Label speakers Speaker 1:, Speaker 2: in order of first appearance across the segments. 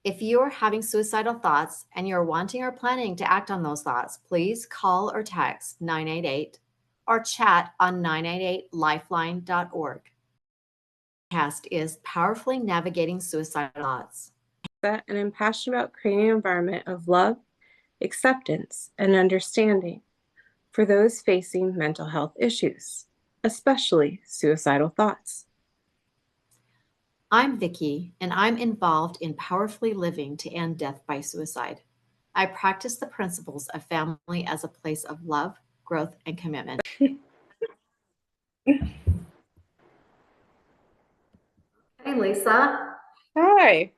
Speaker 1: If you are having suicidal thoughts and you're wanting or planning to act on those thoughts, please call or text 988 or chat on 988lifeline.org. Podcast is Powerfully Navigating Suicidal Thoughts.
Speaker 2: And I'm passionate about creating an environment of love, acceptance, and understanding for those facing mental health issues, especially suicidal thoughts.
Speaker 1: I'm Vicki, and I'm involved in powerfully living to end death by suicide. I practice the principles of family as a place of love, growth, and commitment. Hey, Lisa.
Speaker 2: Hi.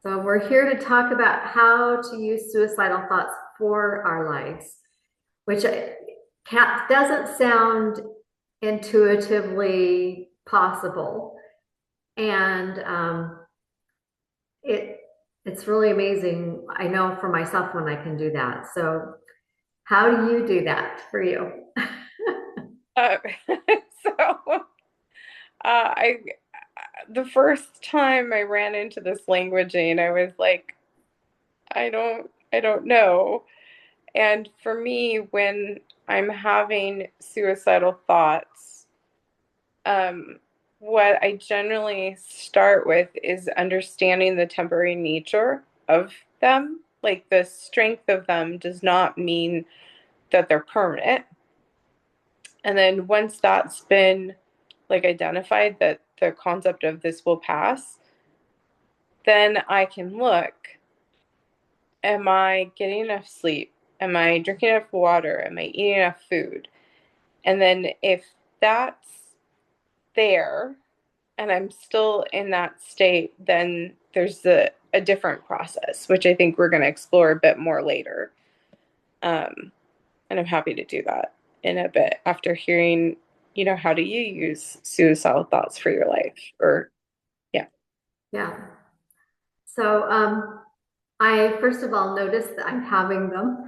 Speaker 1: So, we're here to talk about how to use suicidal thoughts for our lives, which doesn't sound intuitively possible. And it's really amazing. I know for myself when I can do that. So, how do you do that for you?
Speaker 2: Uh, so, I the first time I ran into this languaging, I was like, I don't know. And for me, when I'm having suicidal thoughts, um, what I generally start with is understanding the temporary nature of them. Like the strength of them does not mean that they're permanent. And then once that's been like identified that the concept of this will pass, then I can look, am I getting enough sleep? Am I drinking enough water? Am I eating enough food? And then if that's there and I'm still in that state, then there's a different process, which I think we're going to explore a bit more later. And I'm happy to do that in a bit after hearing, how do you use suicidal thoughts for your life? Or, yeah.
Speaker 1: Yeah. So, I first of all notice that I'm having them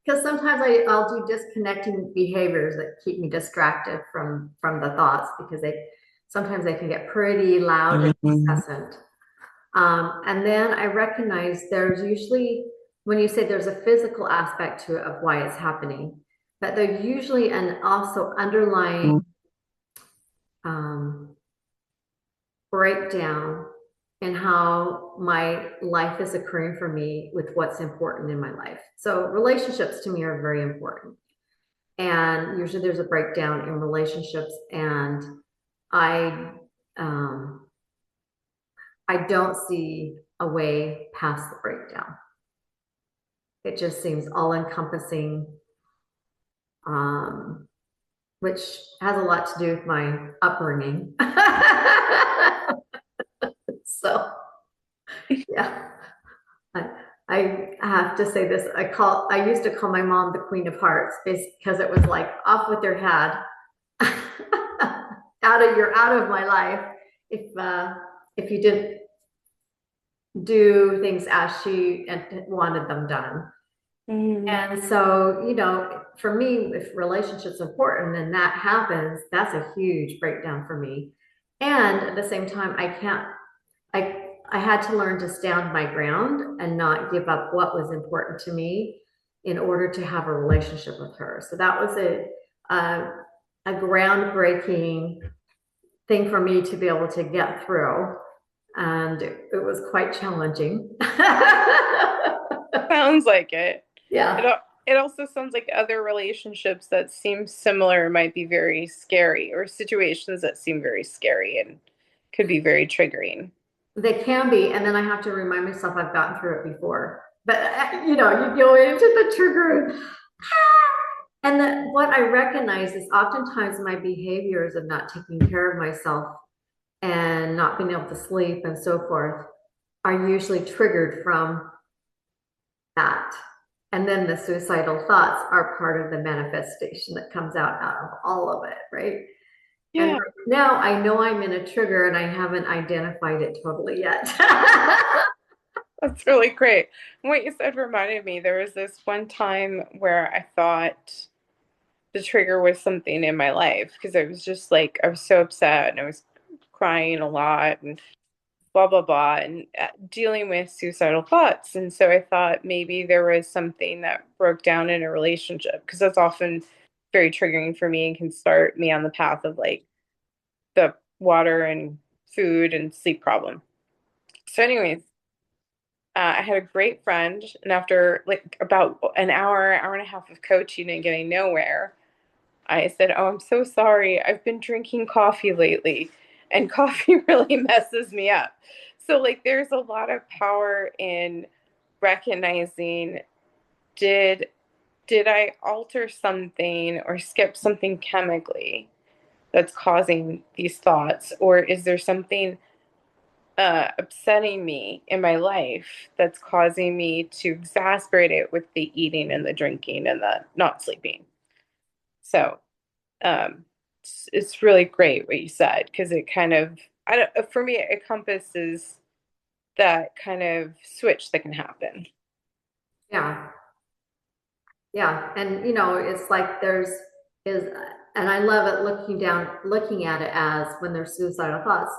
Speaker 1: because sometimes I'll do disconnecting behaviors that keep me distracted from the thoughts because sometimes they can get pretty loud and incessant. And then I recognize there's usually, when you say there's a physical aspect to it of why it's happening, but there's usually an also underlying um, breakdown in how my life is occurring for me with what's important in my life. So relationships to me are very important. And usually there's a breakdown in relationships, and I um, I don't see a way past the breakdown. It just seems all encompassing, which has a lot to do with my upbringing. So, yeah, I, I have to say this. I used to call my mom the Queen of Hearts because it was like off with your head, you're out of my life if you didn't do things as she wanted them done. And so, for me, if relationships important and that happens, that's a huge breakdown for me. And at the same time, I had to learn to stand my ground and not give up what was important to me in order to have a relationship with her. So that was a groundbreaking thing for me to be able to get through. And it was quite challenging.
Speaker 2: Sounds like it.
Speaker 1: Yeah.
Speaker 2: It also sounds like other relationships that seem similar might be very scary, or situations that seem very scary and could be very triggering.
Speaker 1: They can be, and then I have to remind myself I've gotten through it before. But you go into the trigger, and what I recognize is oftentimes my behaviors of not taking care of myself and not being able to sleep and so forth are usually triggered from that. And then the suicidal thoughts are part of the manifestation that comes out of all of it, right? And
Speaker 2: Yeah.
Speaker 1: now I know I'm in a trigger and I haven't identified it totally yet.
Speaker 2: That's really great. What you said reminded me, there was this one time where I thought the trigger was something in my life because I was just like, I was so upset and I was crying a lot and blah, blah, blah, and dealing with suicidal thoughts. And so I thought maybe there was something that broke down in a relationship, because that's often very triggering for me and can start me on the path of like the water and food and sleep problem. So, anyways, I had a great friend, and after like about an hour, hour and a half of coaching and getting nowhere, I said, "Oh, I'm so sorry. I've been drinking coffee lately, and coffee really messes me up." So, like, there's a lot of power in recognizing, did I alter something or skip something chemically that's causing these thoughts, or is there something upsetting me in my life that's causing me to exasperate it with the eating and the drinking and the not sleeping? So it's really great what you said, because it kind of, I don't, for me, it encompasses that kind of switch that can happen.
Speaker 1: Yeah. Yeah. And, it's like is, and I love it looking at it as when there's suicidal thoughts,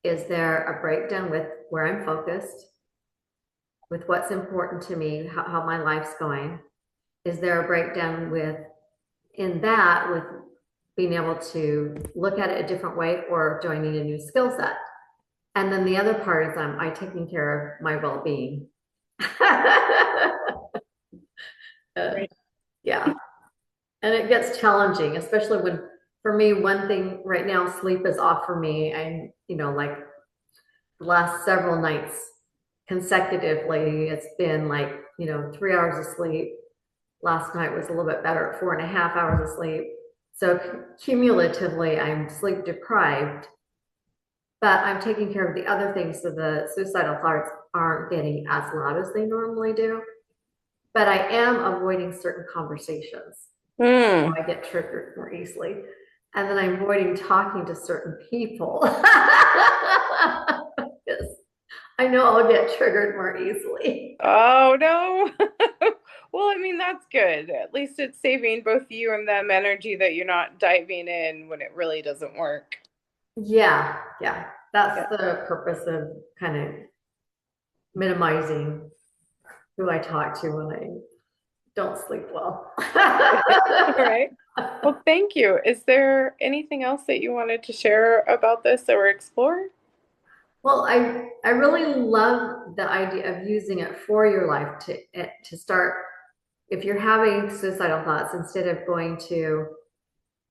Speaker 1: is there a breakdown with where I'm focused, with what's important to me, how my life's going? Is there a breakdown with being able to look at it a different way, or do I need a new skill set? And then the other part is, I taking care of my well-being.
Speaker 2: Right.
Speaker 1: Yeah. And it gets challenging, especially when, for me, one thing right now, sleep is off for me. And, like the last several nights consecutively, it's been like, 3 hours of sleep. Last night was a little bit better at 4.5 hours of sleep. So cumulatively, I'm sleep deprived, but I'm taking care of the other things so the suicidal thoughts aren't getting as loud as they normally do. But I am avoiding certain conversations.
Speaker 2: Hmm.
Speaker 1: I get triggered more easily. And then I'm avoiding talking to certain people. Because I know I'll get triggered more easily.
Speaker 2: Oh no. Well, I mean, that's good. At least it's saving both you and them energy that you're not diving in when it really doesn't work.
Speaker 1: Yeah, yeah. That's
Speaker 2: Yeah.
Speaker 1: the purpose of kind of minimizing who I talk to when I don't sleep well.
Speaker 2: All right. Well, thank you. Is there anything else that you wanted to share about this or explore?
Speaker 1: Well, I really love the idea of using it for your life to start. If you're having suicidal thoughts, instead of going to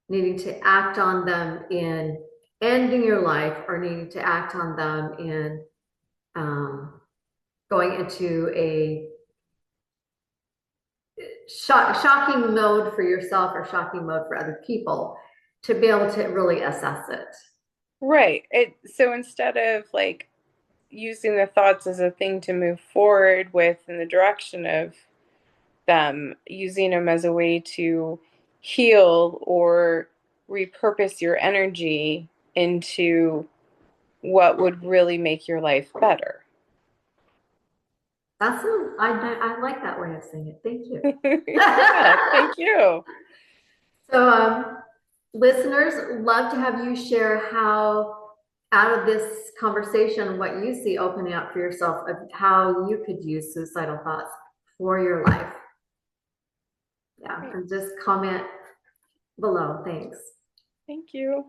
Speaker 1: needing to act on them in ending your life, or needing to act on them in going into a shocking mode for yourself or shocking mode for other people, to be able to really assess it.
Speaker 2: Right. So instead of like using the thoughts as a thing to move forward with in the direction of them, using them as a way to heal or repurpose your energy into what would really make your life better.
Speaker 1: I like that way of saying it. Thank you.
Speaker 2: Yeah, thank you.
Speaker 1: So, listeners, love to have you share how, out of this conversation, what you see opening up for yourself of how you could use suicidal thoughts for your life. Yeah, and just comment below. Thanks.
Speaker 2: Thank you.